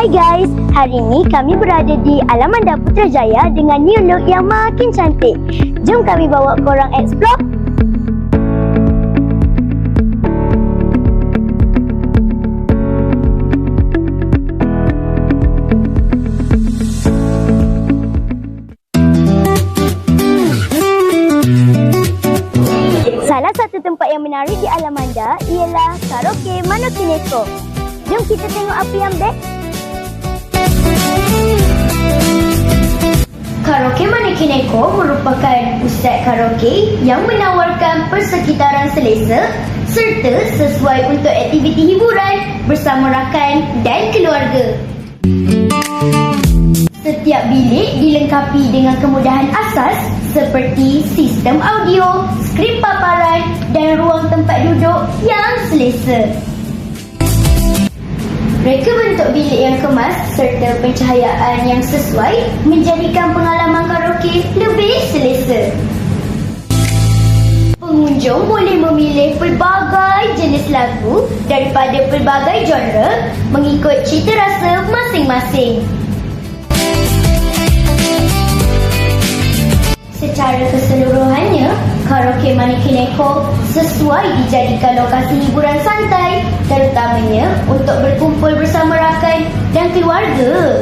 Hai guys, hari ini kami berada di Alamanda Putrajaya dengan new look yang makin cantik. Jom kami bawa korang explore. Salah satu tempat yang menarik di Alamanda ialah Karaoke Manokineko. Jom kita tengok apa yang best. Karaoke Manokineko merupakan pusat karaoke yang menawarkan persekitaran selesa serta sesuai untuk aktiviti hiburan bersama rakan dan keluarga. Setiap bilik dilengkapi dengan kemudahan asas seperti sistem audio, skrip paparan dan ruang tempat duduk yang selesa. Reka bentuk bilik yang kemas serta pencahayaan yang sesuai menjadikan pengalaman karaoke lebih selesa. Pengunjung boleh memilih pelbagai jenis lagu daripada pelbagai genre mengikut cita rasa masing-masing. Secara keseluruhannya, Karaoke Manokineko sesuai dijadikan lokasi hiburan santai, terutamanya untuk berkumpul bersama rakan dan keluarga.